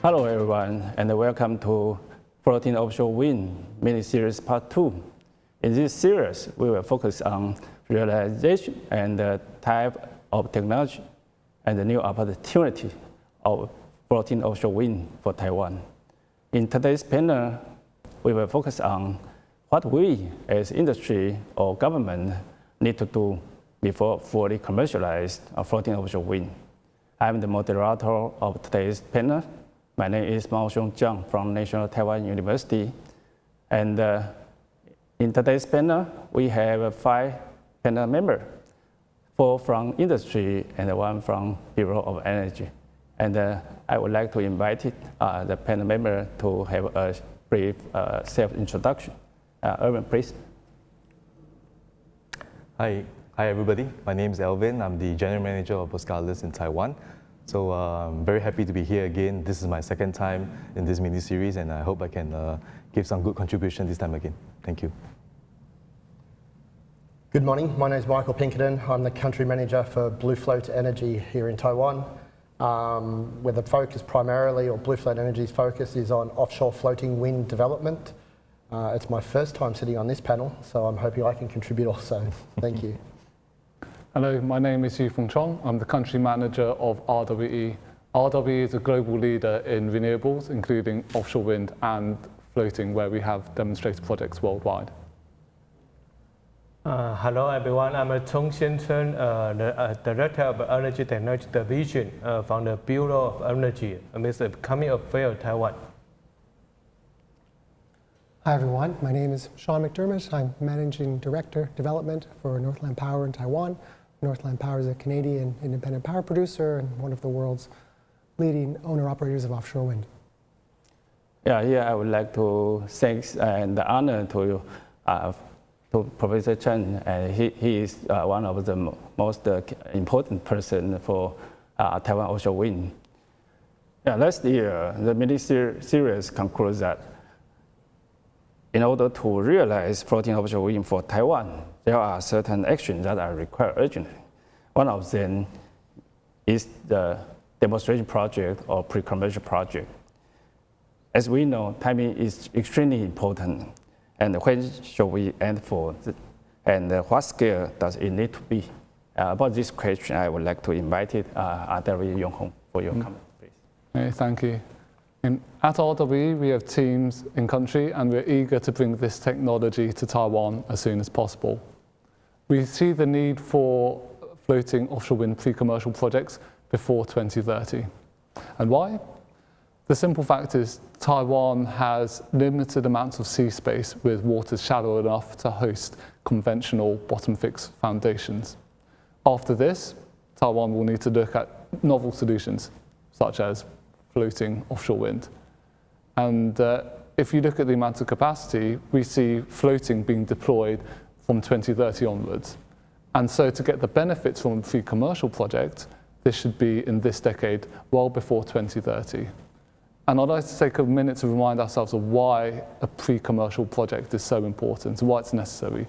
Hello everyone, and welcome to Floating Offshore Wind mini-series part 2. In this series, we will focus on realization and the type of technology and the new opportunity of floating offshore wind for Taiwan. In today's panel, we will focus on what we as industry or government need to do before fully commercialize floating offshore wind. I'm the moderator of today's panel. My name is Mao-Hsiung Chiang from National Taiwan University. And in today's panel, we have 5 panel members, 4 from industry and 1 from Bureau of Energy. And I would like to invite the panel member to have a brief self-introduction. Elvin, please. Hi everybody. My name is Elvin. I'm the General Manager of Boskalis in Taiwan. So I'm very happy to be here again. This is my second time in this mini-series, and I hope I can give some good contribution this time again. Thank you. Good morning. My name is Michael Pinkerton. I'm the Country Manager for BlueFloat Energy here in Taiwan, where the focus primarily, or BlueFloat Energy's focus, is on offshore floating wind development. It's my first time sitting on this panel, so I'm hoping I can contribute also. Thank you. Hello, my name is Yu-Foong Chong. I'm the Country Manager of RWE. RWE is a global leader in renewables, including offshore wind and floating, where we have demonstrated projects worldwide. Hello everyone, I'm Chung-Hsien Chen, the Director of Energy Technology Division from the Bureau of Energy, Ministry of Economic Affairs, Taiwan. Hi everyone, my name is Sean McDermott. I'm Managing Director Development for Northland Power in Taiwan. Northland Power is a Canadian independent power producer and one of the world's leading owner-operators of offshore wind. Yeah, here I would like to thank and honor to Professor Chen. He is one of the most important person for Taiwan offshore wind. Yeah, last year, the mini-series concludes that in order to realize floating offshore wind for Taiwan, there are certain actions that are required urgently. One of them is the demonstration project or pre-commercial project. As we know, timing is extremely important. And when should we aim for, and what scale does it need to be? About this question, I would like to invite RWE Yu-Foong for your comment, please. Okay, thank you. At RWE, we have teams in country, and we're eager to bring this technology to Taiwan as soon as possible. We see the need for floating offshore wind pre-commercial projects before 2030. And why? The simple fact is Taiwan has limited amounts of sea space with waters shallow enough to host conventional bottom-fixed foundations. After this, Taiwan will need to look at novel solutions, such as floating offshore wind. And if you look at the amount of capacity, we see floating being deployed from 2030 onwards. And so to get the benefits from a pre-commercial project, this should be in this decade, well before 2030. And I'd like to take a minute to remind ourselves of why a pre-commercial project is so important, why it's necessary.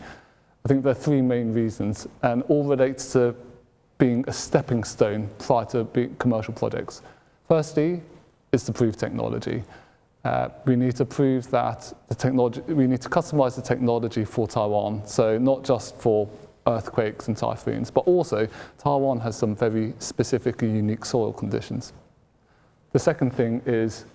I think there are 3 main reasons, and all relates to being a stepping stone prior to commercial projects. Firstly, is to prove technology. We need to prove that the technology, we need to customize the technology for Taiwan, so not just for earthquakes and typhoons, but also Taiwan has some very specific and unique soil conditions. The second thing is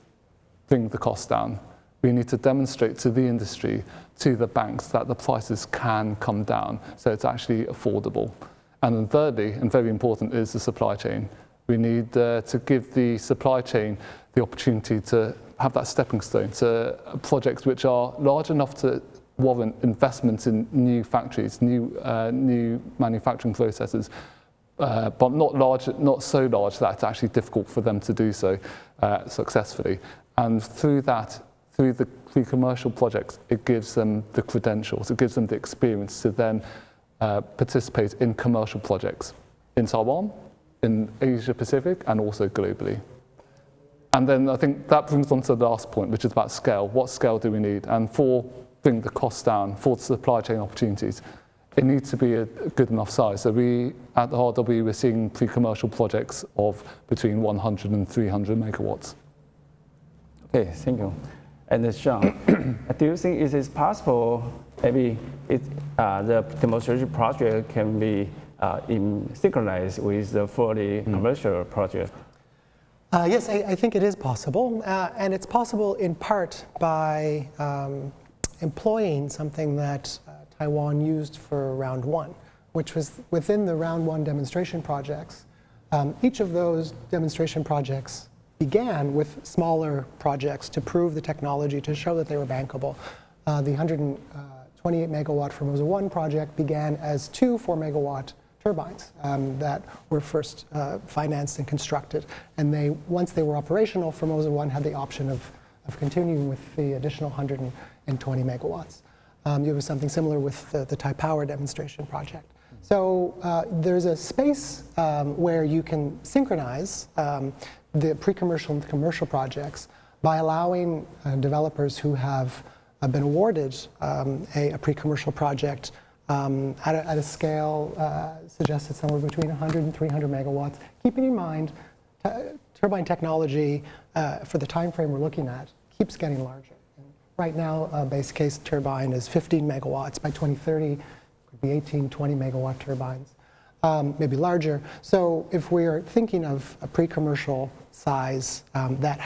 bring the cost down. We need to demonstrate to the industry, to the banks, that the prices can come down, so it's actually affordable. And then thirdly, and very important, is the supply chain. We need to give the supply chain the opportunity to have that stepping stone to projects which are large enough to warrant investments in new factories, new manufacturing processes, but not so large that it's actually difficult for them to do so successfully. And through that, through the pre-commercial projects, it gives them the credentials, it gives them the experience to then participate in commercial projects in Taiwan, in Asia Pacific, and also globally. And then I think that brings on to the last point, which is about scale. What scale do we need? And for bringing the costs down, for supply chain opportunities, it needs to be a good enough size. So we, at the RW, we're seeing pre-commercial projects of between 100 and 300 megawatts. Okay, thank you. And Sean, do you think it is possible maybe the demonstration project can be synchronized with the fully commercial project? Yes, I think it is possible, and it's possible in part by employing something that Taiwan used for round one, which was within the round one demonstration projects. Each of those demonstration projects began with smaller projects to prove the technology, to show that they were bankable. The 128 megawatt Formosa 1 project began as 2 4-megawatt turbines that were first financed and constructed. And once they were operational, Formosa 1 had the option of continuing with the additional 120 megawatts. It was something similar with the Taipower demonstration project. So there's a space where you can synchronize the pre-commercial and the commercial projects by allowing developers who have been awarded a pre-commercial project at a scale suggested somewhere between 100 and 300 megawatts, keeping in mind turbine technology for the time frame we're looking at keeps getting larger. And right now, base case turbine is 15 megawatts. By 2030, could be 18, 20 megawatt turbines, maybe larger. So if we are thinking of a pre-commercial size that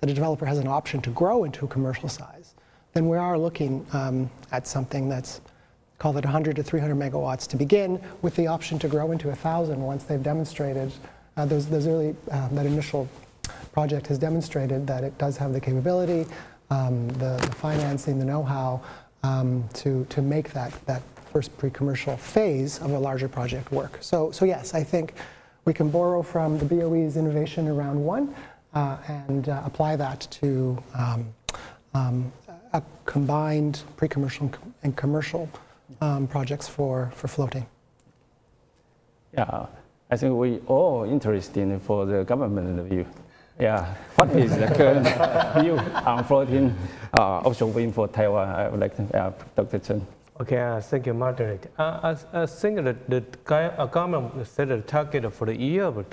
a developer has an option to grow into a commercial size, then we are looking at something that's, call it 100 to 300 megawatts to begin, with the option to grow into 1,000 once they've demonstrated, that initial project has demonstrated that it does have the capability, the financing, the know-how to make that first pre-commercial phase of a larger project work. So yes, I think we can borrow from the BOE's innovation in round one and apply that to a combined pre-commercial and commercial projects for floating. Yeah, I think we all interested for the government view. Yeah, what is the current view on floating offshore wind for Taiwan? I would like to, Dr. Chen. Okay, thank you, Moderator. I think that the government set a target for the year of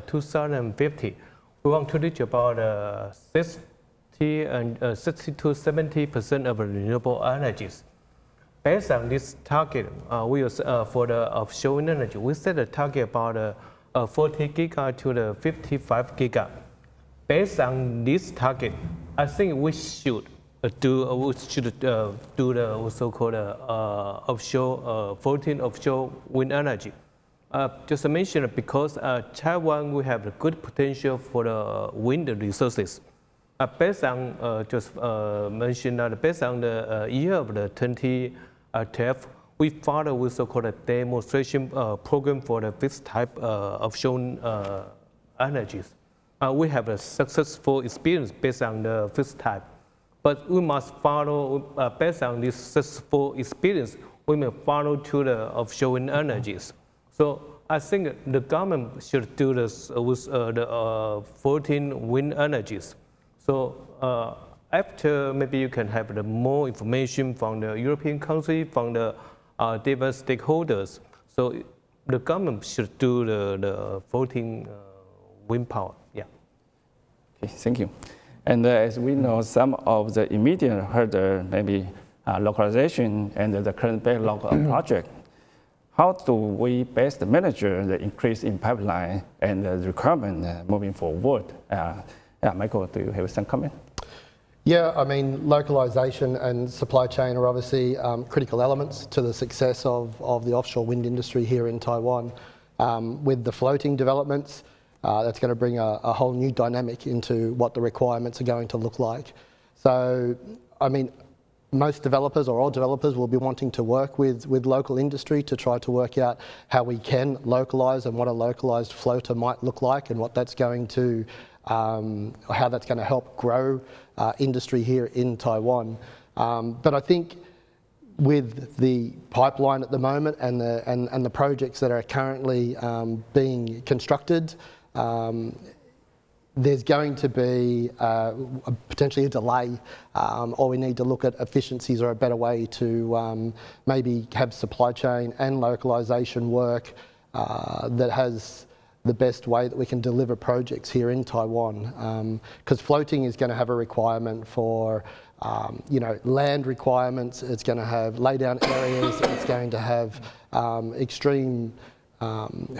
2050. We want to reach about 60 to 70% of renewable energies. Based on this target, for the offshore wind energy, we set a target about 40 giga to the 55 giga. Based on this target, I think we should do the so-called offshore floating offshore wind energy. Just to mention, because Taiwan will have a good potential for the wind resources. Based on based on the year of the 2012, we follow with so-called a demonstration program for this type of offshore energies. We have a successful experience based on the first type, but we must follow based on this successful experience. We may follow to the offshore wind energies. So I think the government should do this with the floating wind energies. So after, maybe you can have the more information from the European country, from the diverse stakeholders. So the government should do the floating wind power. Yeah. Okay, thank you. And as we know, some of the immediate hurdle, maybe localization and the current backlog of project. How do we best manage the increase in pipeline and the requirement moving forward? Michael, do you have some comment? Yeah, I mean, localization and supply chain are obviously critical elements to the success of the offshore wind industry here in Taiwan. With the floating developments, that's going to bring a whole new dynamic into what the requirements are going to look like. So, I mean, most developers or all developers will be wanting to work with local industry to try to work out how we can localize and what a localized floater might look like and what that's going to, how that's going to help grow industry here in Taiwan. But I think with the pipeline at the moment and the projects that are currently being constructed, there's going to be potentially a delay, or we need to look at efficiencies or a better way to maybe have supply chain and localisation work that has the best way that we can deliver projects here in Taiwan. Because floating is going to have a requirement for land requirements, it's going to have laydown areas, it's going to have extreme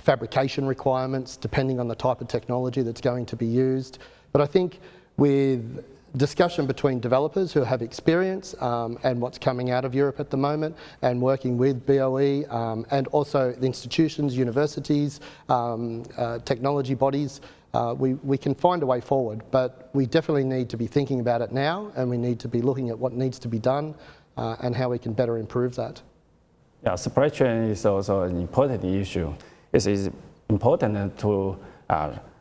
fabrication requirements depending on the type of technology that's going to be used. But I think with discussion between developers who have experience and what's coming out of Europe at the moment, and working with BOE and also the institutions, universities, technology bodies, we can find a way forward. But we definitely need to be thinking about it now, and we need to be looking at what needs to be done and how we can better improve that. Yeah, supply chain is also an important issue. It is important to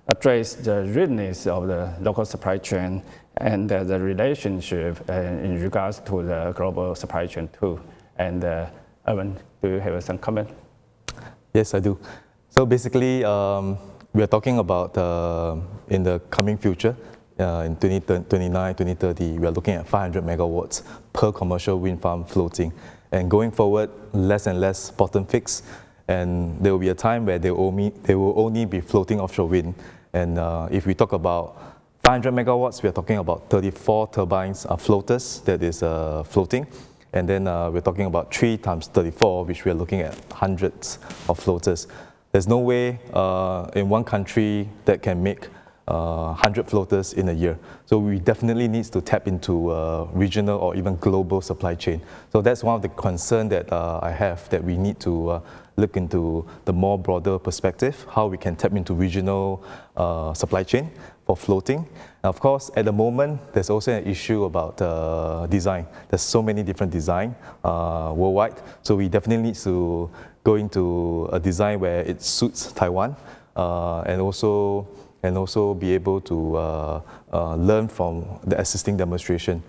address the readiness of the local supply chain and the relationship in regards to the global supply chain too. And Elvin, do you have some comment? Yes, I do. So basically, we are talking about in the coming future, in 2029, 2030, we are looking at 500 megawatts per commercial wind farm floating. And going forward, less and less bottom fixed, and there will be a time where they will only be floating offshore wind. And if we talk about 500 megawatts, we are talking about 34 turbines floaters that is floating. And then we're talking about 3 times 34, which we are looking at hundreds of floaters. There's no way in one country that can make 100 floaters in a year. So we definitely need to tap into regional or even global supply chain. So that's one of the concerns that I have, that we need to look into the more broader perspective, how we can tap into regional supply chain for floating. And of course, at the moment, there's also an issue about design. There's so many different designs worldwide. So we definitely need to go into a design where it suits Taiwan and also be able to learn from the existing demonstration.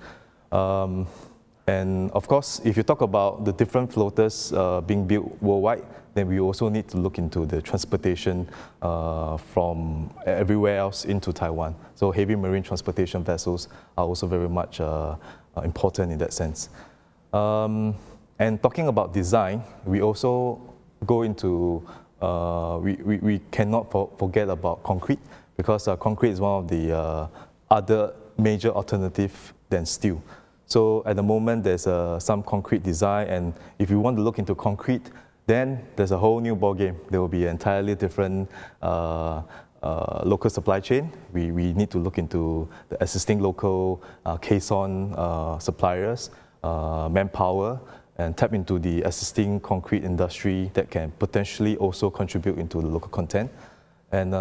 And of course, if you talk about the different floaters being built worldwide, then we also need to look into the transportation from everywhere else into Taiwan. So heavy marine transportation vessels are also very much important in that sense. And talking about design, we also go into, we cannot forget about concrete, because concrete is one of the other major alternative than steel. So at the moment, there's some concrete design, and if you want to look into concrete, then there's a whole new ballgame. There will be an entirely different local supply chain. We need to look into the existing local caisson suppliers, manpower, and tap into the existing concrete industry that can potentially also contribute into the local content. And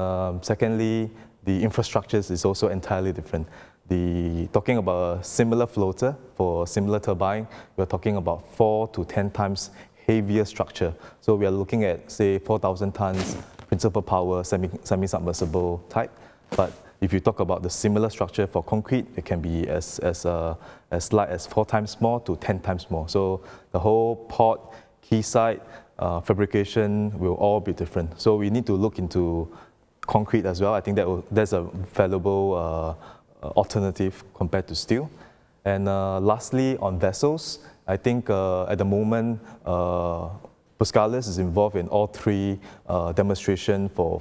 secondly, the infrastructures is also entirely different. Talking about a similar floater for a similar turbine, we're talking about 4 to 10 times heavier structure. So we are looking at, say, 4,000 tons principal power, semi-submersible type. But if you talk about the similar structure for concrete, it can be as light as 4 times more to 10 times more. So the whole port, quayside, fabrication will all be different. So we need to look into concrete as well. I think that's a valuable alternative compared to steel. And lastly, on vessels, I think at the moment, Boskalis is involved in all 3 demonstrations for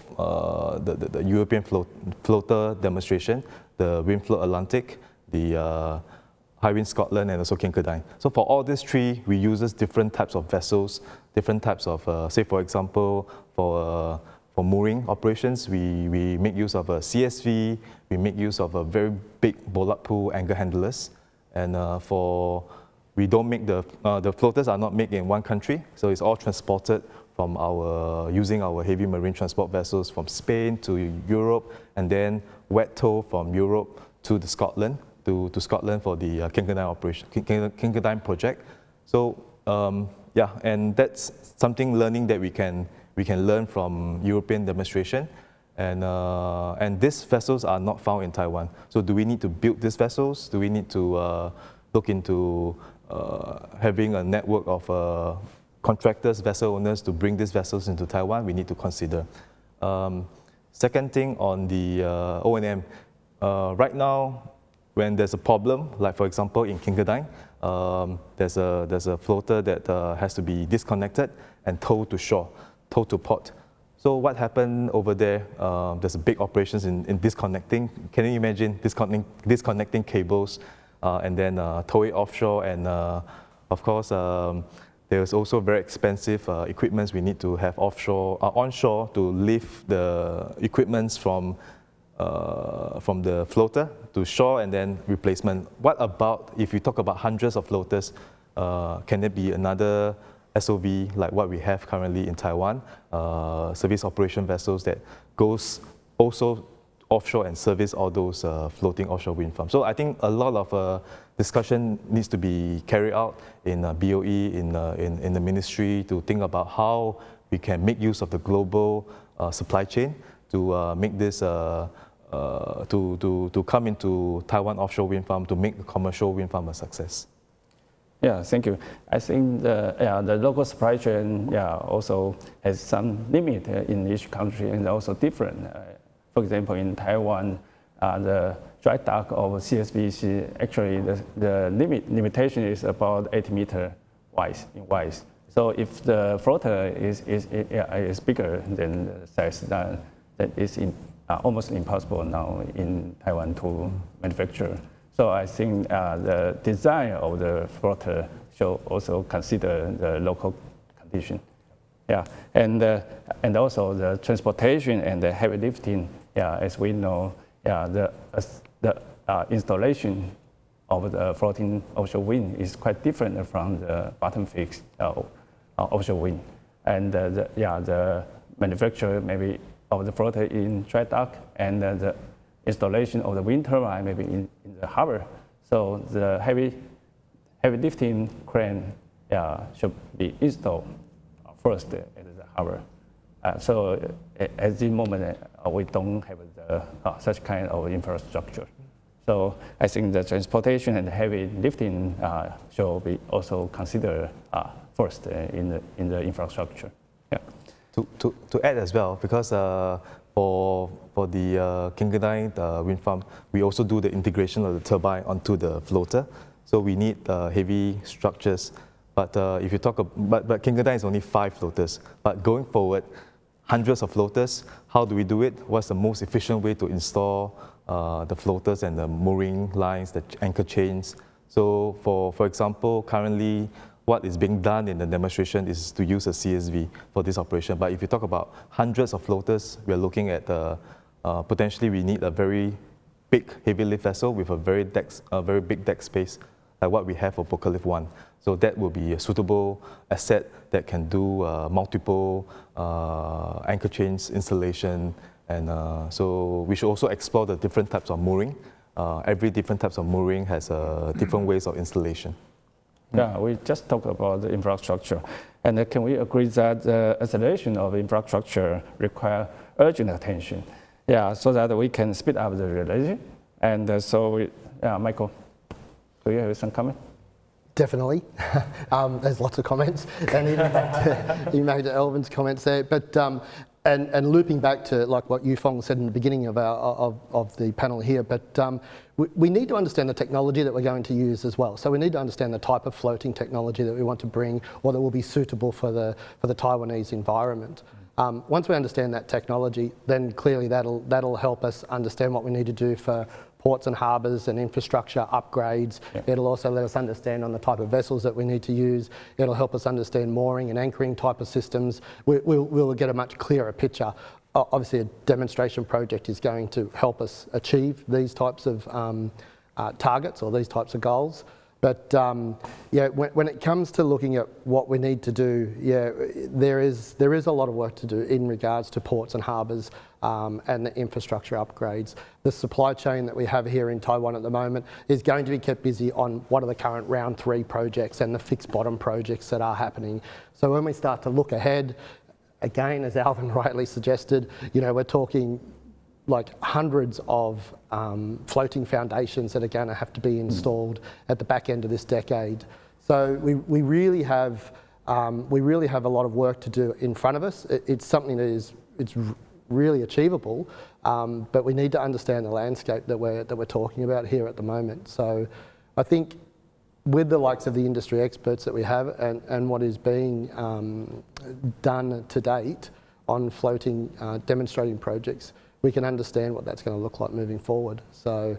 the European floater demonstration, the WindFloat Atlantic, the High Wind Scotland, and also Pinkerton. So for all these 3, we use different types of vessels, different types of, say for example, for mooring operations, we make use of a CSV, we make use of a very big bollard pull anchor handlers, and we don't make the floaters are not made in one country, so it's all transported from using our heavy marine transport vessels from Spain to Europe, and then wet tow from Europe to Scotland, to Scotland for the Pinkerton project. So yeah, and that's something learning that we can learn from European demonstration. And these vessels are not found in Taiwan. So do we need to build these vessels? Do we need to look into having a network of contractors, vessel owners to bring these vessels into Taiwan? We need to consider. Second thing on the O&M, right now, when there's a problem, like for example in Pinkerton, there's a floater that has to be disconnected and towed to shore, towed to port. So what happened over there, there's a big operations in disconnecting. Can you imagine disconnecting cables and then tow it offshore? And of course, there's also very expensive equipments we need to have onshore to lift the equipments from the floater to shore and then replacement. What about if you talk about hundreds of floaters, can there be another SOV like what we have currently in Taiwan, service operation vessels that goes also offshore and service all those floating offshore wind farms? So I think a lot of discussion needs to be carried out in BOE, in the ministry, to think about how we can make use of the global supply chain to make this to come into Taiwan offshore wind farm to make the commercial wind farm a success. Yeah, thank you. I think the local supply chain also has some limit in each country and also different. For example, in Taiwan, the dry dock of CSVC, actually the limitation is about 8 meters wide. So if the floater is bigger than the size, that is almost impossible now in Taiwan to manufacture. So I think the design of the floater should also consider the local condition. Yeah, and also the transportation and the heavy lifting. Yeah, as we know, the installation of the floating offshore wind is quite different from the bottom fixed offshore wind. And the manufacture maybe of the floater in dry dock and the installation of the wind turbine maybe in the harbor. So the heavy lifting crane should be installed first at the harbor. So at this moment, we don't have such kind of infrastructure. So I think the transportation and the heavy lifting should be also considered first in the infrastructure. Yeah. To add as well, because for the Pinkerton wind farm, we also do the integration of the turbine onto the floater. So we need heavy structures. But if you talk about, but Pinkerton is only 5 floaters. But going forward, hundreds of floaters. How do we do it? What's the most efficient way to install the floaters and the mooring lines, the anchor chains? So for example, currently, what is being done in the demonstration is to use a CSV for this operation. But if you talk about hundreds of floaters, we are looking at potentially we need a very big heavy lift vessel with a very big deck space, like what we have for Boskalis 1. So that will be a suitable asset that can do multiple anchor chains installation. And so we should also explore the different types of mooring. Every different types of mooring has different ways of installation. Yeah, we just talked about the infrastructure. And can we agree that the acceleration of infrastructure requires urgent attention? Yeah, so that we can speed up the realization. And Michael, do you have some comment? Definitely. There's lots of comments, and you made Elvin's comments there. But and looping back to like what Yu-Foong said in the beginning of the panel here, but we need to understand the technology that we're going to use as well. So we need to understand the type of floating technology that we want to bring, or that will be suitable for the Taiwanese environment. Once we understand that technology, then clearly that'll help us understand what we need to do for ports and harbours and infrastructure upgrades. Yeah. It'll also let us understand on the type of vessels that we need to use. It'll help us understand mooring and anchoring type of systems. We'll get a much clearer picture. Obviously, a demonstration project is going to help us achieve these types of targets or these types of goals. But when it comes to looking at what we need to do, there is a lot of work to do in regards to ports and harbours and the infrastructure upgrades. The supply chain that we have here in Taiwan at the moment is going to be kept busy on what are the current round 3 projects and the fixed bottom projects that are happening. So when we start to look ahead, again, as Elvin rightly suggested, we're talking like hundreds of floating foundations that are going to have to be installed at the back end of this decade. So we really have a lot of work to do in front of us. It's something that it's really achievable, but we need to understand the landscape that we're talking about here at the moment. So I think with the likes of the industry experts that we have and what is being done to date on floating demonstrating projects, we can understand what that's going to look like moving forward. So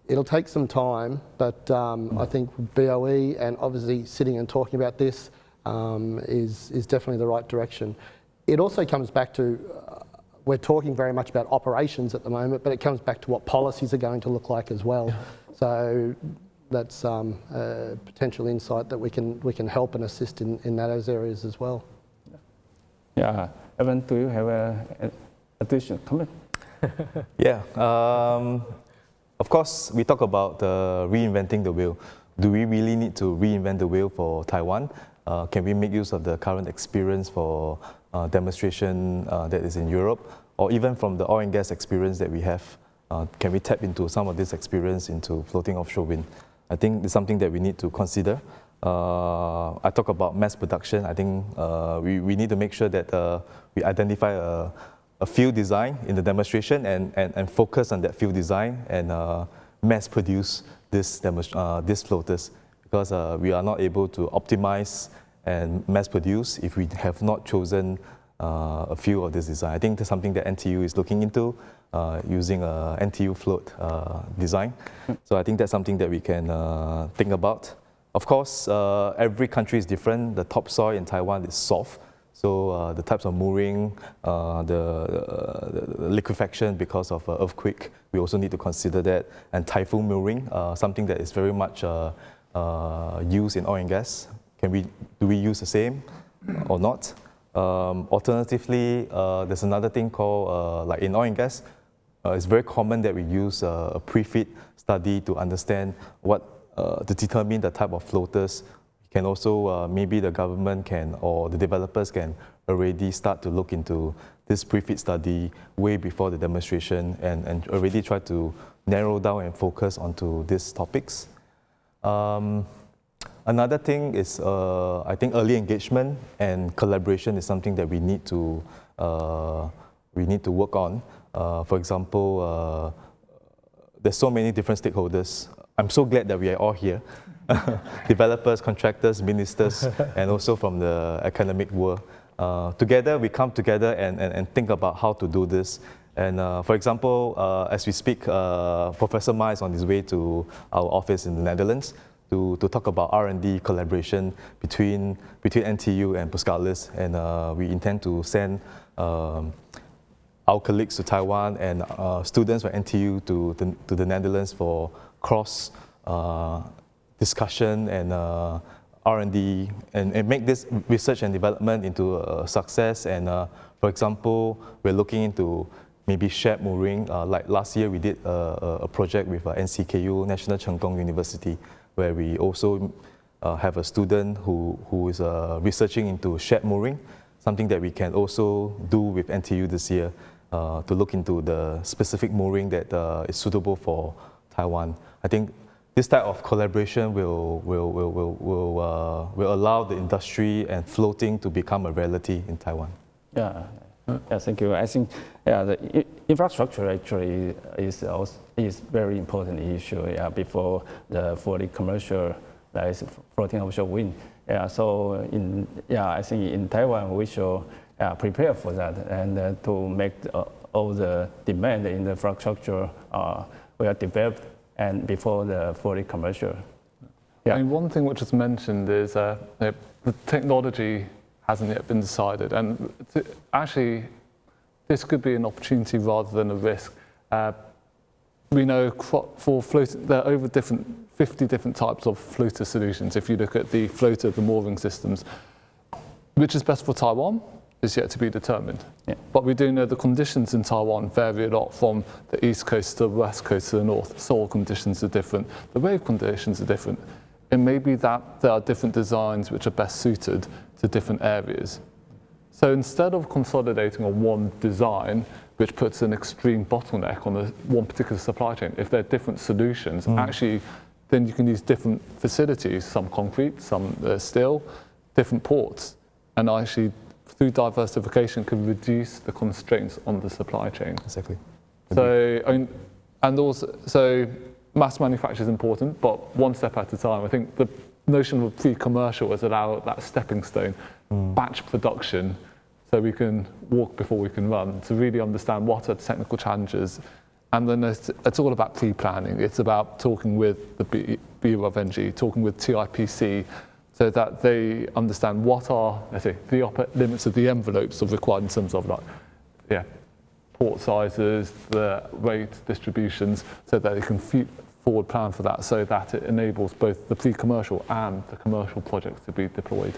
it'll take some time, but I think BOE and obviously sitting and talking about this is definitely the right direction. It also comes back to, we're talking very much about operations at the moment, but it comes back to what policies are going to look like as well. So that's a potential insight that we can help and assist in those areas as well. Yeah, Evan, do you have an additional comment? Yeah, of course, we talk about reinventing the wheel. Do we really need to reinvent the wheel for Taiwan? Can we make use of the current experience for demonstration that is in Europe, or even from the oil and gas experience that we have? Can we tap into some of this experience into floating offshore wind? I think it's something that we need to consider. I talk about mass production. I think we need to make sure that we identify a field design in the demonstration and focus on that field design and mass produce these floaters, because we are not able to optimize and mass produce if we have not chosen a few of this design. I think that's something that NTU is looking into, using a NTU float design. So I think that's something that we can think about. Of course, every country is different. The topsoil in Taiwan is soft, so the types of mooring, the liquefaction because of earthquake, we also need to consider that. And typhoon mooring, something that is very much used in oil and gas. Do we use the same or not? Alternatively, there's another thing called, like in oil and gas, it's very common that we use a pre-FEED study to understand to determine the type of floaters. Can also, maybe the government can, or the developers can already start to look into this pre-FEED study way before the demonstration and already try to narrow down and focus onto these topics. Another thing is, I think early engagement and collaboration is something that we need to work on. For example, there's so many different stakeholders. I'm so glad that we are all here. Developers, contractors, ministers, and also from the academic world. Together, we come together and think about how to do this. And for example, as we speak, Professor Ma is on his way to our office in the Netherlands to talk about R&D collaboration between NTU and Boskalis. And we intend to send our colleagues to Taiwan and students from NTU to the Netherlands for cross discussion and R&D and make this research and development into a success. And for example, we're looking into maybe shared mooring. Like last year, we did a project with NCKU, National Taiwan University, where we also have a student who is researching into shared mooring, something that we can also do with NTU this year to look into the specific mooring that is suitable for Taiwan. I think this type of collaboration will allow the industry and floating to become a reality in Taiwan. Yeah, thank you. I think the infrastructure actually is very important issue before the fully commercial floating offshore wind. So I think in Taiwan we should prepare for that and to make all the demand in the infrastructure well developed and before the fully commercial. I mean, one thing which is mentioned is the technology hasn't yet been decided, and actually this could be an opportunity rather than a risk. We know for floating, there are over 50 different types of floater solutions. If you look at the floater, the mooring systems, which is best for Taiwan is yet to be determined. Yeah. But we do know the conditions in Taiwan vary a lot from the east coast to the west coast to the north. Soil conditions are different, the wave conditions are different. It may be that there are different designs which are best suited to different areas. So instead of consolidating on one design, which puts an extreme bottleneck on one particular supply chain, if there are different solutions, actually, then you can use different facilities, some concrete, some steel, different ports, and actually through diversification can reduce the constraints on the supply chain. Exactly. So, and also, so mass manufacture is important, but one step at a time. I think the notion of pre-commercial has allowed that stepping stone, batch production, so we can walk before we can run, to really understand what are the technical challenges. And then it's all about pre-planning. It's about talking with the Bureau of Energy, talking with TIPC, so that they understand what are, let's say, the upper limits of the envelopes of required in terms of port sizes, the rate distributions, so that they can forward plan for that, so that it enables both the pre-commercial and the commercial projects to be deployed.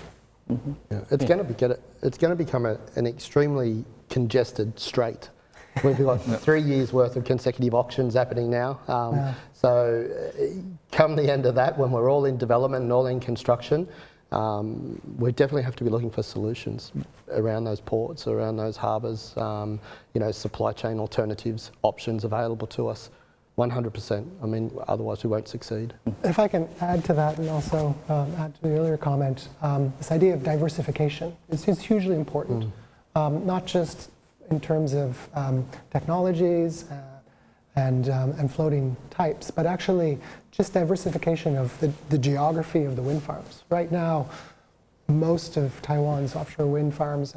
Mm-hmm. Yeah. It's going to become an extremely congested strait. We've got 3 years worth of consecutive auctions happening now. So come the end of that, when we're all in development and all in construction, we definitely have to be looking for solutions around those ports, around those harbours, supply chain alternatives, options available to us. 100%. I mean, otherwise we won't succeed. If I can add to that and also add to the earlier comment, this idea of diversification is hugely important, not just in terms of technologies and floating types, but actually just diversification of the geography of the wind farms. Right now, most of Taiwan's offshore wind farms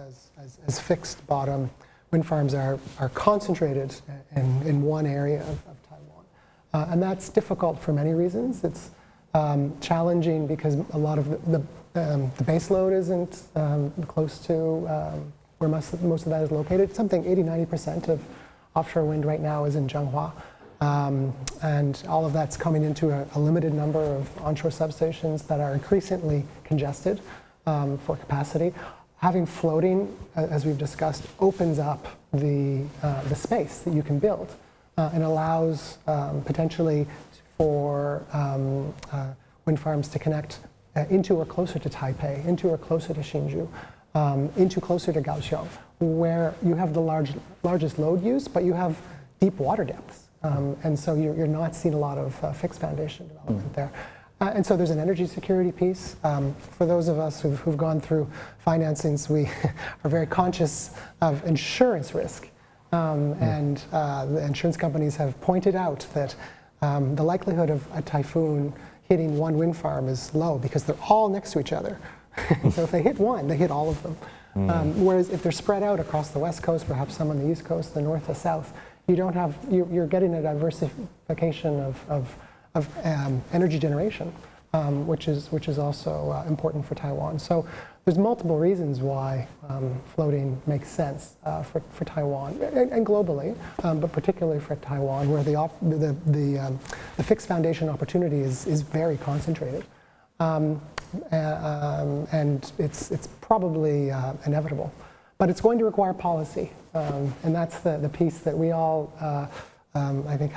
as fixed bottom wind farms are concentrated in one area of Taiwan. And that's difficult for many reasons. It's challenging because a lot of the base load isn't close to where most of that is located. Something 80-90% of offshore wind right now is in Changhua. And all of that's coming into a limited number of onshore substations that are increasingly congested for capacity. Having floating, as we've discussed, opens up the space that you can build and allows potentially for wind farms to connect into or closer to Taipei, into or closer to Hsinchu, into closer to Kaohsiung, where you have the largest load use, but you have deep water depths. And so you're not seeing a lot of fixed foundation development there. And so there's an energy security piece. For those of us who've gone through financings, we are very conscious of insurance risk. And the insurance companies have pointed out that the likelihood of a typhoon hitting one wind farm is low because they're all next to each other. So if they hit one, they hit all of them. Whereas if they're spread out across the west coast, perhaps some on the east coast, the north, the south, you're getting a diversification of energy generation, which is also important for Taiwan. So there's multiple reasons why floating makes sense for Taiwan and globally, but particularly for Taiwan, where the fixed foundation opportunity is very concentrated. And it's probably inevitable. But it's going to require policy, and that's the piece that we all, I think,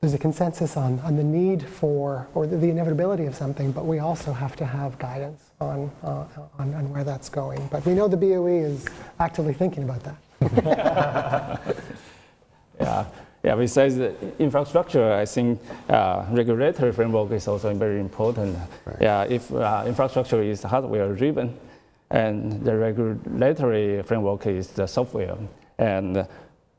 there's a consensus on the need for, or the inevitability of something, but we also have to have guidance on where that's going. But we know the BOE is actively thinking about that. Yeah. Besides the infrastructure, I think regulatory framework is also very important. Right. Yeah, if infrastructure is hardware driven, and the regulatory framework is the software, and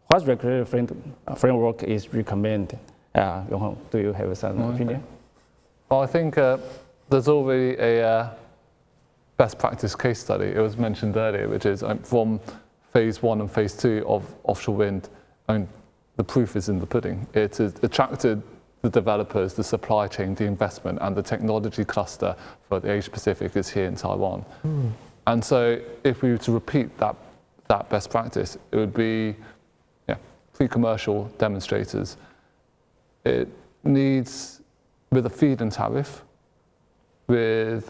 what regulatory framework is recommended? Yu-Foong, do you have some opinion? Well, I think there's already a best practice case study. It was mentioned earlier, which is from phase 1 and phase 2 of offshore wind. The proof is in the pudding. It has attracted the developers, the supply chain, the investment, and the technology cluster for the Asia Pacific is here in Taiwan. And so if we were to repeat that best practice, it would be pre-commercial demonstrators. It needs, with a feed-in tariff, with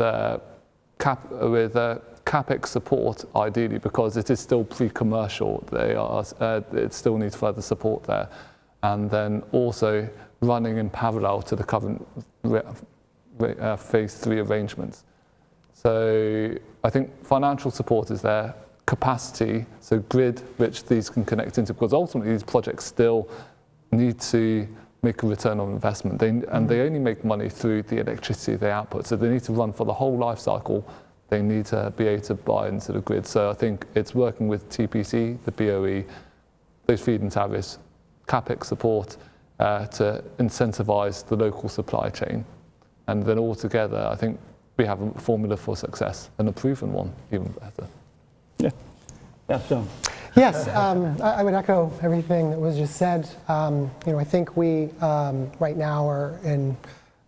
CapEx support, ideally, because it is still pre-commercial. It still needs further support there. And then also running in parallel to the current phase 3 arrangements. So I think financial support is there, capacity, so grid which these can connect into, because ultimately these projects still need to make a return on investment. And they only make money through the electricity they output, so they need to run for the whole life cycle. they need to be able to buy into the grid. So I think it's working with TPC, the BOE, those feed-in tariffs, CapEx support to incentivize the local supply chain. And then all together, I think we have a formula for success, and a proven one, even better. Yeah, sure. Yes, I would echo everything that was just said. I think we right now are in,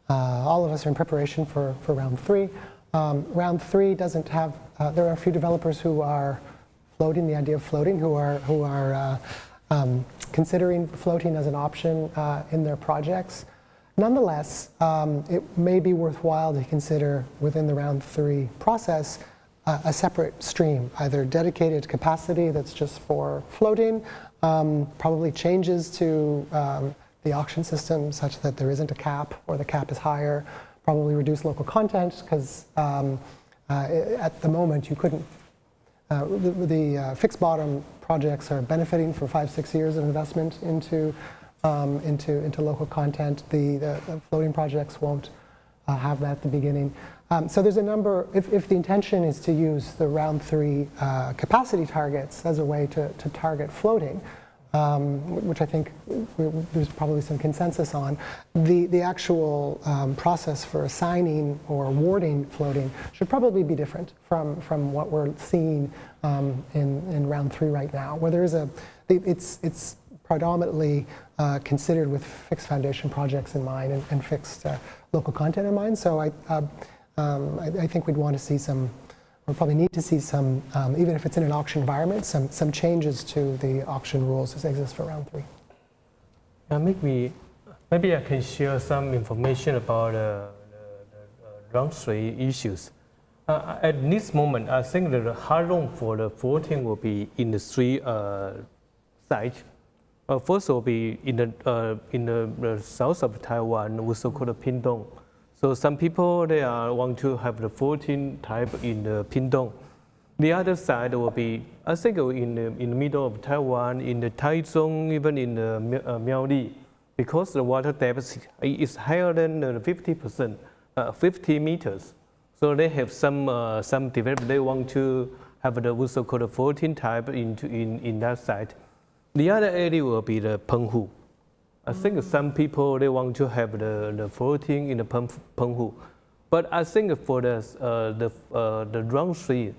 all of us are in preparation for round 3. Round 3 doesn't have, there are a few developers who are floating the idea of floating, who are considering floating as an option in their projects. Nonetheless, it may be worthwhile to consider within the round 3 process a separate stream, either dedicated capacity that's just for floating, probably changes to the auction system such that there isn't a cap or the cap is higher, probably reduce local content because at the moment you couldn't, the fixed bottom projects are benefiting from 5-6 years of investment into local content. The floating projects won't have that at the beginning. So there's a number, if the intention is to use the round 3 capacity targets as a way to target floating, which I think there's probably some consensus on, the actual process for assigning or awarding floating should probably be different from what we're seeing in round 3 right now, where there is it's predominantly considered with fixed foundation projects in mind and fixed local content in mind. So I think we'd want to see some, or probably need to see some, even if it's in an auction environment, some changes to the auction rules as they exist for round 3. Maybe I can share some information about the round 3 issues. At this moment, I think that the hard loan for the floating will be in the 3 sites. First will be in the south of Taiwan, also called the Pinkerton. So some people they want to have the floating type in the Pinkerton. The other side will be, I think, in the middle of Taiwan, in the Taichung, even in the Miaoli, because the water depth is higher than 50%, 50 meters. So they have some developers, they want to have the also called the floating type in that site. The other area will be the Penghu. I think some people they want to have the floating in the Penghu, but I think for the round 3,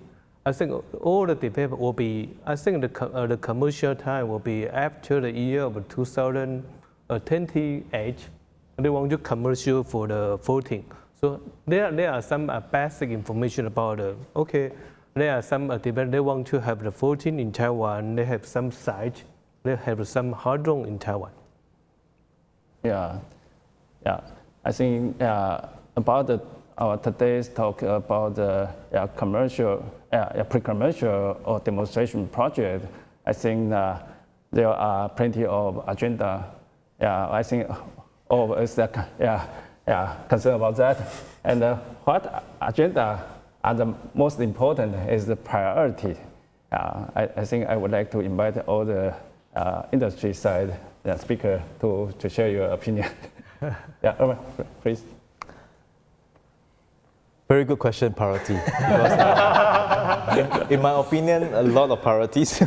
I think all the development will be. I think the commercial time will be after the year of 2028. They want to commercial for the floating. So there are some basic information about okay. There are some developers they want to have the floating in Taiwan. They have some sites. They have some hard loan in Taiwan. Yeah. I think about our today's talk about the commercial, pre-commercial or demonstration project. I think there are plenty of agenda. I think all of us concerned about that. And what agenda are the most important is the priority. I think I would like to invite all the industry side speaker to share your opinion. Elvin, please. Very good question, priority. Because, in my opinion, a lot of priorities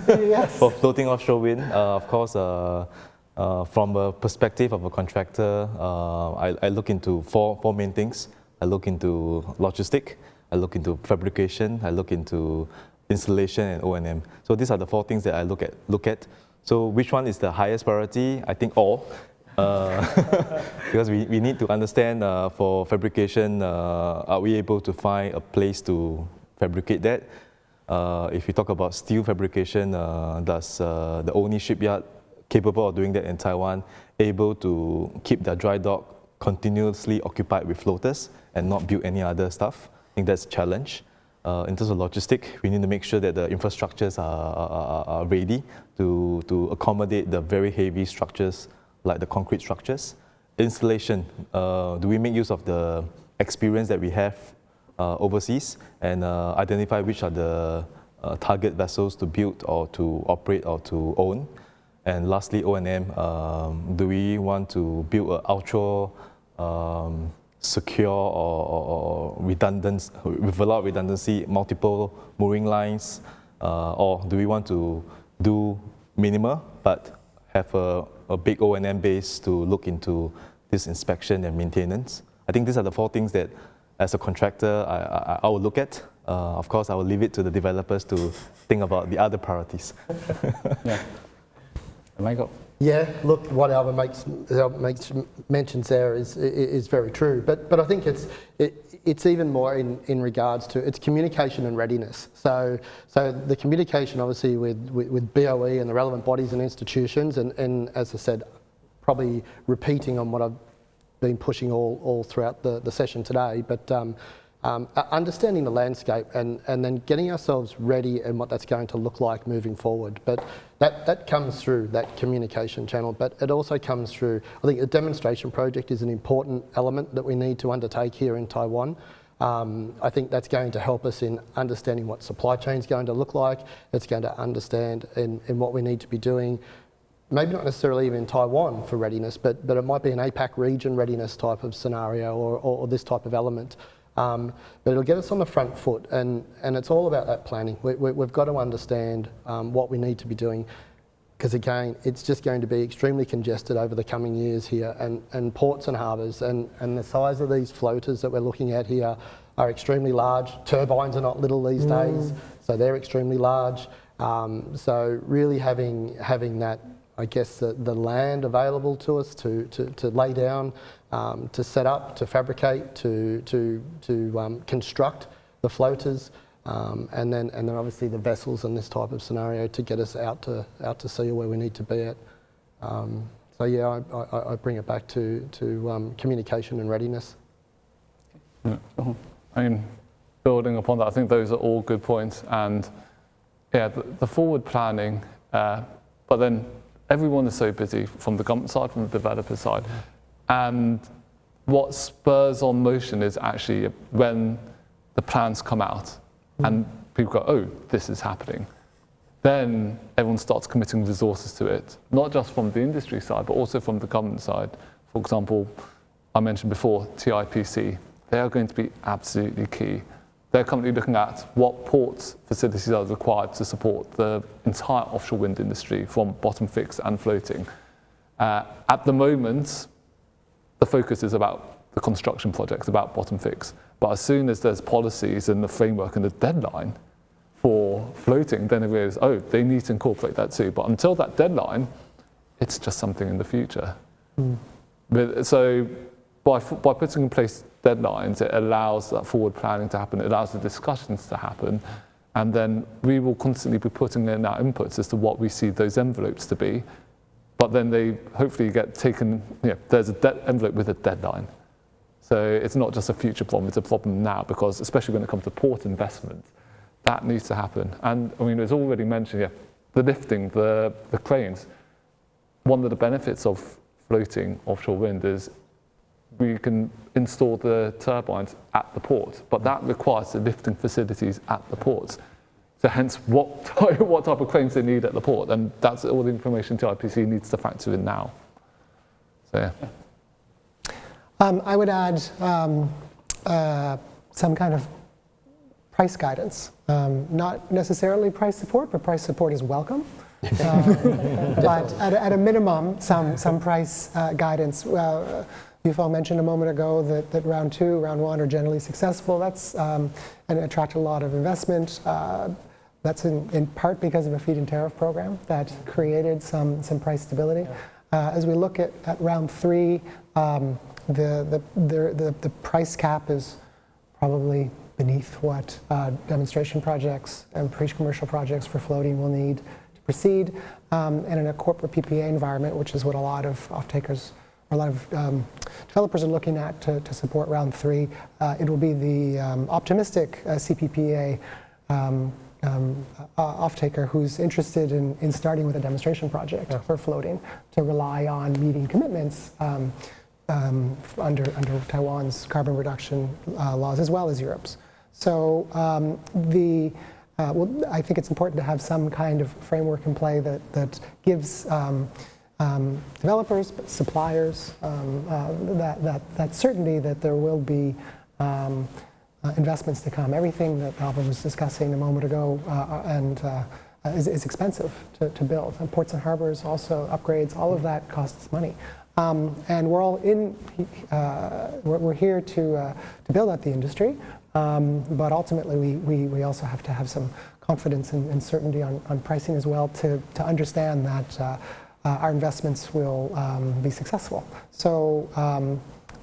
for floating offshore wind. Of course, from a perspective of a contractor, I look into four main things. I look into logistic, I look into fabrication, I look into installation and O&M. So these are the 4 things that I look at. So which one is the highest priority? I think all. Because we need to understand for fabrication, are we able to find a place to fabricate that? If you talk about steel fabrication, does the only shipyard capable of doing that in Taiwan able to keep their dry dock continuously occupied with floaters and not build any other stuff? I think that's a challenge. In terms of logistics, we need to make sure that the infrastructures are ready to accommodate the very heavy structures like the concrete structures. Installation, do we make use of the experience that we have overseas and identify which are the target vessels to build or to operate or to own? And lastly, O&M, do we want to build an outshore secure or redundant, with a lot of redundancy, multiple mooring lines, or do we want to do minimal but have a big O&M base to look into this inspection and maintenance? I think these are the 4 things that, as a contractor, I will look at. Of course, I will leave it to the developers to think about the other priorities. Yeah. Michael? Yeah, look, what Elvin mentions there is very true, but I think it's even more in regards to its communication and readiness. So the communication, obviously, with BOE and the relevant bodies and institutions, and as I said, probably repeating on what I've been pushing all throughout the session today, but understanding the landscape and then getting ourselves ready and what that's going to look like moving forward. But that comes through that communication channel, but it also comes through, I think a demonstration project is an important element that we need to undertake here in Taiwan. I think that's going to help us in understanding what supply chain is going to look like. It's going to understand in what we need to be doing. Maybe not necessarily even in Taiwan for readiness, but it might be an APAC region readiness type of scenario or this type of element. But it'll get us on the front foot, and it's all about that planning. We've got to understand what we need to be doing, because again, it's just going to be extremely congested over the coming years here, and ports and harbours, and the size of these floaters that we're looking at here are extremely large. Turbines are not little these days, so they're extremely large. So really having that, I guess, the land available to us to lay down, to set up, to fabricate, to construct the floaters, and then obviously the vessels in this type of scenario to get us out to sea where we need to be at. So yeah, I bring it back to communication and readiness. I mean, building upon that, I think those are all good points, and yeah, the forward planning, but then everyone is so busy from the government side, from the developer side. And what spurs on motion is actually when the plans come out and people go, oh, this is happening. Then everyone starts committing resources to it, not just from the industry side, but also from the government side. For example, I mentioned before, TIPC, they are going to be absolutely key. They're currently looking at what ports facilities are required to support the entire offshore wind industry, from bottom fixed and floating. At the moment, the focus is about the construction projects, about bottom fixed. But as soon as there's policies and the framework and the deadline for floating, then it realizes, oh, they need to incorporate that too. But until that deadline, it's just something in the future. So by putting in place deadlines, it allows that forward planning to happen, it allows the discussions to happen, and then we will constantly be putting in our inputs as to what we see those envelopes to be, but then they hopefully get taken, there's an envelope with a deadline. So it's not just a future problem, it's a problem now, because especially when it comes to port investment, that needs to happen. And I mean, it's already mentioned, the lifting, the cranes. One of the benefits of floating offshore wind is we can install the turbines at the port, but that requires the lifting facilities at the ports. So hence, what type of cranes they need at the port, and that's all the information TIPC needs to factor in now. So yeah. I would add some kind of price guidance. Not necessarily price support, but price support is welcome. But at a minimum, some price guidance. Yu-Foong mentioned a moment ago that round 2, round 1 are generally successful. That's and attract a lot of investment. That's in part because of a feed-in tariff program that created some price stability. As we look at round 3, the price cap is probably beneath what demonstration projects and pre-commercial projects for floating will need to proceed. And in a corporate PPA environment, which is what a lot of off-takers, a lot of developers are looking at to support round 3, it will be the optimistic CPPA off-taker who's interested in starting with a demonstration project for floating to rely on meeting commitments under Taiwan's carbon reduction laws as well as Europe's. So I think it's important to have some kind of framework in play that gives developers, but suppliers, that certainty that there will be investments to come. Everything that Elvin was discussing a moment ago is expensive to build. And ports and harbors, also upgrades, all of that costs money. And we're all we're here to build out the industry, but ultimately we also have to have some confidence and certainty on pricing as well to understand that our investments will be successful. So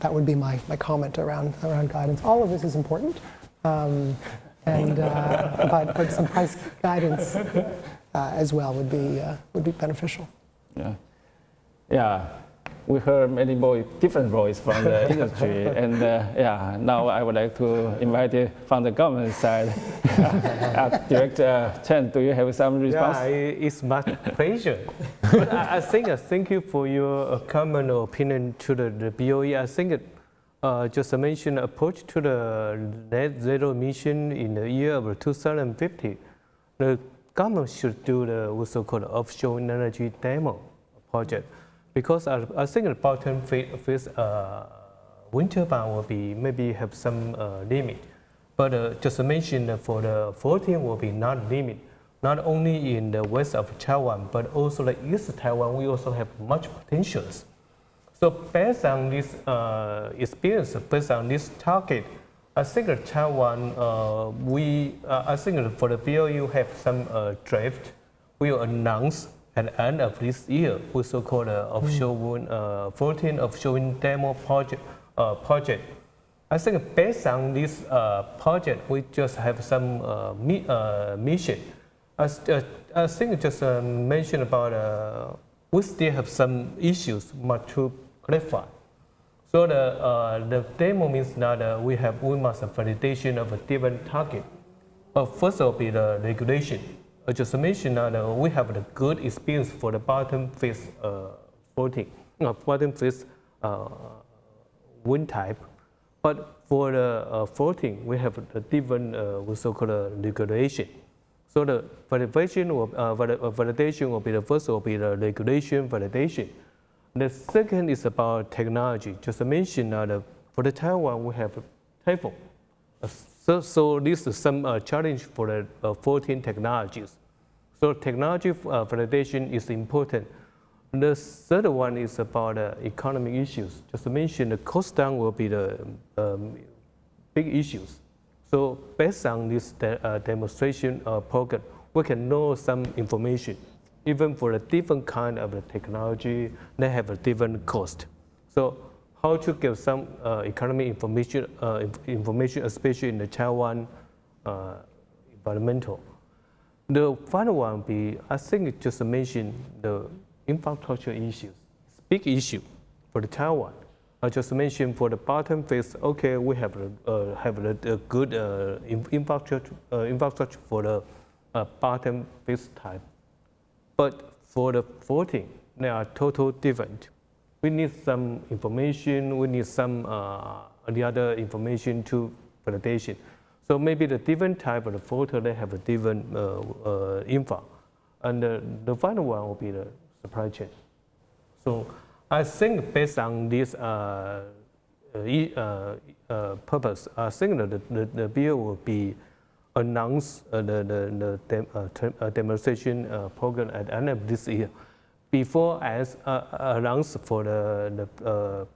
that would be my comment around guidance. All of this is important, but some price guidance as well would be beneficial. Yeah. We heard many different voices from the industry, and now I would like to invite you from the government side. Director Chen, do you have some response? Yeah, it's my pleasure. But I think thank you for your comment or opinion to the BOE. I think just to mention approach to the net zero emission in the year of 2050. The government should do the what's so-called offshore energy demo project. Because I think the bottom phase wind turbine will be maybe have some limit, but just to mention for the floating will be not limit. Not only in the west of Taiwan, but also the east of Taiwan, we also have much potentials. So based on this experience, based on this target, I think that Taiwan, I think for the BOU have some draft. We will announce at the end of this year, we so-called offshore wind, 14 offshore wind demo project. I think based on this project, we just have some mission. I think just mentioned about we still have some issues much to clarify. So the demo means that we must have validation of a different target. First will be the regulation. I just mentioned that we have a good experience for the bottom phase floating, bottom phase wind type. But for the floating, we have a different so-called regulation. So the validation will be the first will be the regulation validation. The second is about technology. Just mentioned that for the Taiwan, we have typhoon. So this is some challenge for the 14 technologies. So technology validation is important. The third one is about economic issues. Just to mention, the cost down will be the big issues. So based on this demonstration program, we can know some information. Even for a different kind of technology, they have a different cost. So how to give some economic information, especially in the Taiwan environmental. The final one will be, I think it just mentioned the infrastructure issues. It's a big issue for the Taiwan. I just mentioned for the bottom phase, okay, we have a good infrastructure for the bottom phase type. But for the floating, they are totally different. We need some information, we need some the other information to validation. So maybe the different type of the floater, they have a different info. And the final one will be the supply chain. So I think based on this purpose, I think that the bill will be announce the demonstration program at the end of this year. Before as announced for the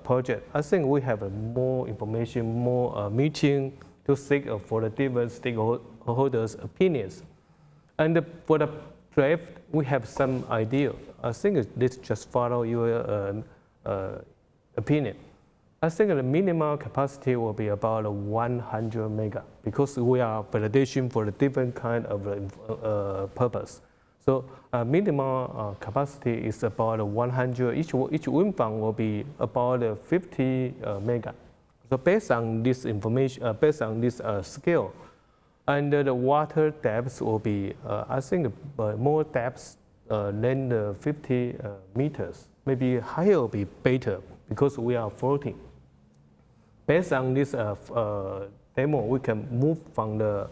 project, I think we have more information, more meeting to seek for the different stakeholders' opinions. And for the draft, we have some idea. I think let's just follow your opinion. I think the minimum capacity will be about 100 mega because we are validation for the different kind of purpose. So minimum capacity is about 100. Each wind farm will be about 50 mega. So based on this information, based on this scale, and the water depth will be, I think, more depth than the 50 meters. Maybe higher will be better because we are floating. Based on this demo, we can move from the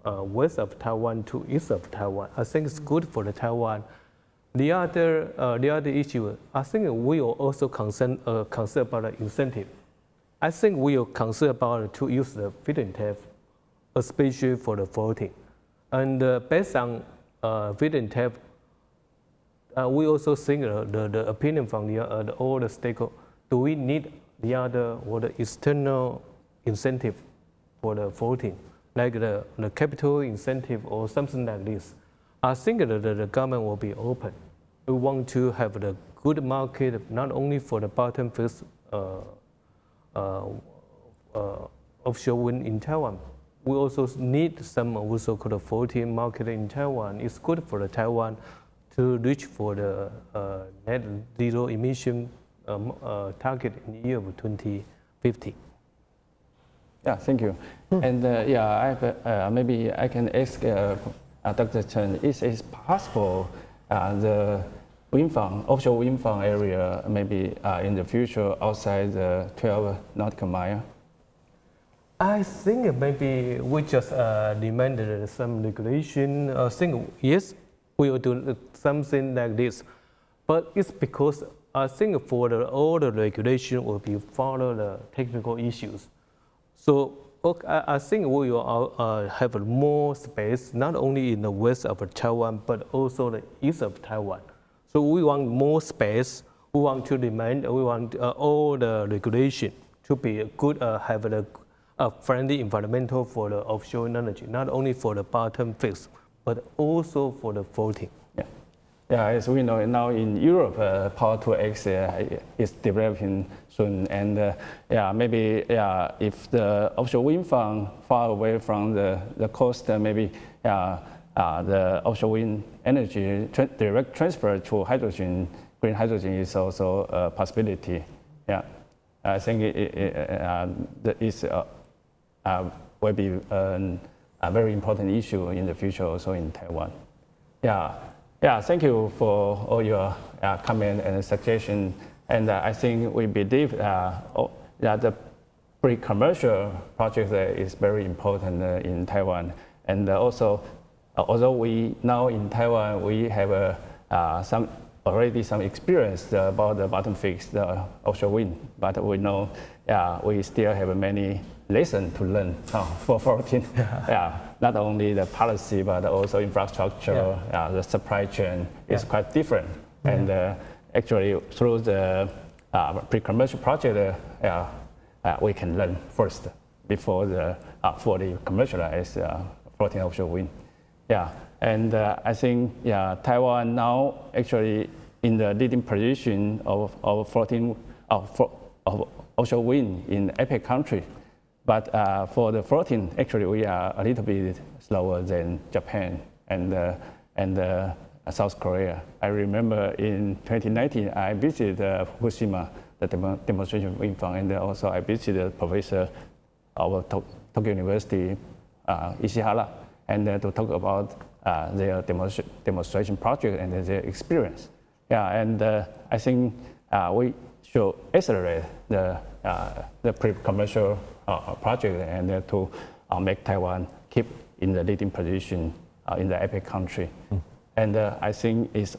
west of Taiwan to east of Taiwan. I think it's good for the Taiwan. The other issue, I think we will also concern about the incentive. I think we will concern about to use the feed-in tariff, especially for the floating. And based on feed-in tariff, we also think the opinion from all the stakeholders. Do we need the other or the external incentive for the floating, like the capital incentive or something like this? I think that the government will be open. We want to have the good market not only for the bottom fixed offshore wind in Taiwan. We also need some also called floating market in Taiwan. It's good for the Taiwan to reach for the net zero emission target in the year of 2050. Yeah, thank you. And yeah, maybe I can ask Dr. Chen, is it possible the wind farm, offshore wind farm area maybe in the future outside the 12 nautical mile? I think maybe we just demanded some regulation. I think yes, we will do something like this, but it's because I think for all the regulation will be follow the technical issues. So I think we will have more space not only in the west of Taiwan but also the east of Taiwan. So we want more space. We want to demand. We want all the regulation to be good, have a friendly environmental for the offshore energy, not only for the bottom fixed, but also for the floating. Yeah, yeah. As we know now in Europe, Power 2X is developing soon, and yeah, maybe if the offshore wind farm far away from the coast, maybe the offshore wind energy direct transfer to hydrogen, green hydrogen is also a possibility. Yeah, I think that is. Will be a very important issue in the future also in Taiwan. Yeah, thank you for all your comment and suggestion. And I think we believe that the pre-commercial project is very important in Taiwan. And also, although we now in Taiwan, we have already some experience about the bottom fixed offshore wind, but we know we still have many lessons to learn for floating. Not only the policy, but also infrastructure, the supply chain is quite different. And actually, through the pre-commercial project, we can learn first before the fully commercialized floating offshore wind. And I think Taiwan now actually in the leading position of floating of offshore wind in APEC country. But for the floating, actually we are a little bit slower than Japan and South Korea. I remember in 2019 I visited Fukushima, the demonstration wind farm, and also I visited Professor of Tokyo University, Ishihara, and to talk about their demonstration project and their experience. And I think we should accelerate the pre-commercial project and to make Taiwan keep in the leading position in the APEC country. And I think it's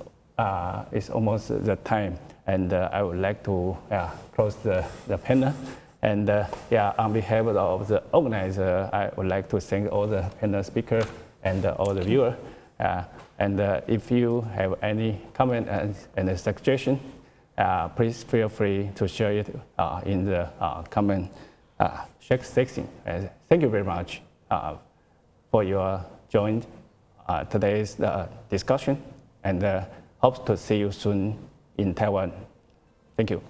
almost the time, and I would like to close the panel. And on behalf of the organizer, I would like to thank all the panel speakers and all the viewers. And if you have any comment and suggestion, please feel free to share it in the comment section. Thank you very much for your join today's discussion, and hope to see you soon in Taiwan. Thank you.